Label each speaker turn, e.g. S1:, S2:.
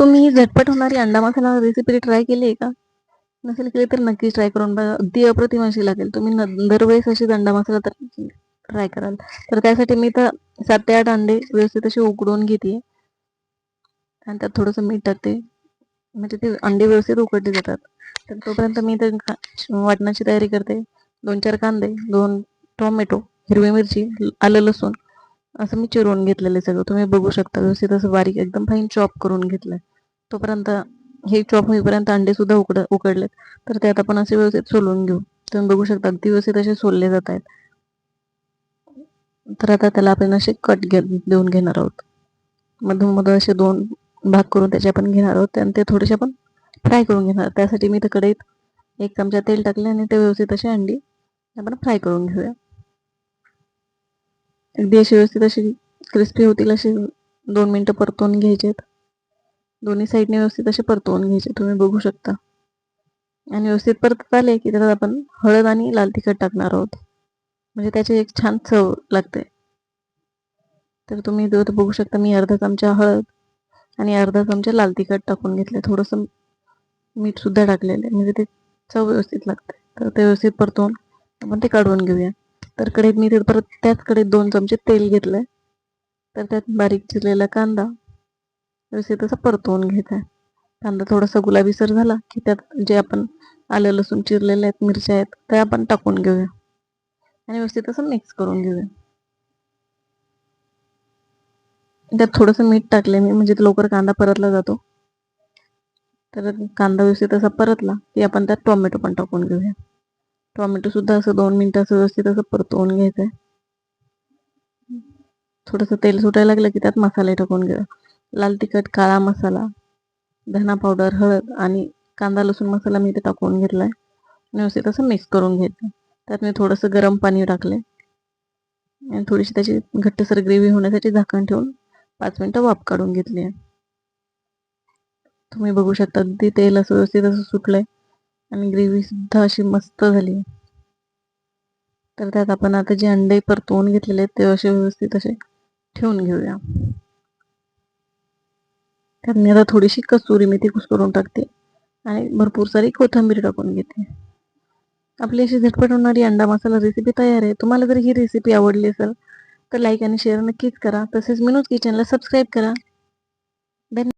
S1: तुम्ही झटपट होणारी अंडा मसाला रेसिपी ट्राय केली आहे का? नसेल केली तर नक्कीच ट्राय करून बघा. अगदी अप्रतिम अशी लागेल. तुम्ही दरवेळेस अशीच अंडा मसाला तर ट्राय कराल. तर त्यासाठी मी तर 7 ते 8 अंडे व्यवस्थित असे उकडून घेते आणि त्यात थोडंसं मीठ टाकते. म्हणजे ते अंडे व्यवस्थित उकडले जातात. तर तोपर्यंत मी तर वाटणाची तयारी करते. 2-4 कांदे, 2 टोमॅटो, हिरवी मिरची, आलं लसूण असं मी चिरून घेतलेलं आहे सगळं. तुम्ही बघू शकता व्यवस्थित असं बारीक एकदम फाईन चॉप करून घेतलंय. तोपर्यंत हे चॉप होईपर्यंत अंडे सुद्धा उकडलेत. तर त्यात आपण असे व्यवस्थित सोलून घेऊ. तुम्ही बघू शकता अगदी व्यवस्थित असे सोलले जात आहेत. तर आता त्याला आपण असे कट देऊन घेणार आहोत. मधून असे 2 भाग करून त्याचे आपण घेणार आहोत आणि ते थोडेसे आपण फ्राय करून घेणार. त्यासाठी मी तर कढईत 1 चमचा तेल टाकले आणि ते व्यवस्थित अशी अंडी आपण फ्राय करून घेऊया. अगदी अशी व्यवस्थित अशी क्रिस्पी होतील अशी 2 मिनिटं परतवून घ्यायचेत. दोन्ही साईडने व्यवस्थित असे परतवून घ्यायचे. तुम्ही बघू शकता. आणि व्यवस्थित परतत आले की त्यात आपण हळद आणि लाल तिखट टाकणार आहोत. म्हणजे त्याची एक छान चव लागते. तर तुम्ही बघू शकता मी अर्धा चमचा हळद आणि अर्धा चमचा लाल तिखट टाकून घेतले. थोडंसं मीठ सुद्धा टाकलेलं आहे. म्हणजे ते चव व्यवस्थित लागते. तर ते व्यवस्थित परतवून आपण ते काढून घेऊया. तर कढईत मी परत त्याच कढईत 2 चमचे तेल घेतलंय. तर त्यात बारीक चिरलेला कांदा व्यवस्थित असं परतवून घ्यायचा आहे. कांदा थोडासा गुलाबीसर झाला की त्यात जे आपण आलं लसूण चिरलेले आहेत, मिरच्या आहेत, त्या आपण टाकून घेऊया आणि व्यवस्थित असं मिक्स करून घेऊया. त्यात थोडंसं मीठ टाकले मी म्हणजे लवकर कांदा परतला जातो. तर कांदा व्यवस्थित असा परतला की आपण त्यात टोमॅटो पण टाकून घेऊया. टोमॅटो सुद्धा असं 2 मिनिटं असं व्यवस्थित असं परतवून घ्यायचं आहे. थोडंसं तेल सुटायला लागलं की त्यात मसाले टाकून घेऊया. लाल तिखट, काळा मसाला, धना पावडर, हळद आणि कांदा लसूण मसाला मी इथे टाकून घेतलाय. व्यवस्थित असं मिक्स करून घ्यायचं. त्यात मी थोडंसं गरम पाणी टाकले आणि थोडीशी त्याची घट्टसर ग्रेव्ही होण्यासाठी झाकण ठेवून 5 मिनिटं वाफ काढून घेतली आहे. तुम्ही बघू शकता अगदी तेल असं व्यवस्थित असं सुटलंय आणि ग्रेव्ही सुद्धा अशी मस्त झाली. तर त्यात आपण आता जे अंडे परतवून घेतलेले आहेत ते असे व्यवस्थित असे ठेवून घेऊया. त्यात मी आता थोडीशी कसुरी मेथी कुस्करून टाकते आणि भरपूर सारी कोथिंबीर टाकून घेते. आपली अशी झटपट होणारी अंडा मसाला रेसिपी तयार आहे. तुम्हाला जर ही रेसिपी आवडली असेल तर लाईक आणि शेअर नक्कीच करा. तसेच मिनूज किचनला सबस्क्राईब करा. धन्यवाद.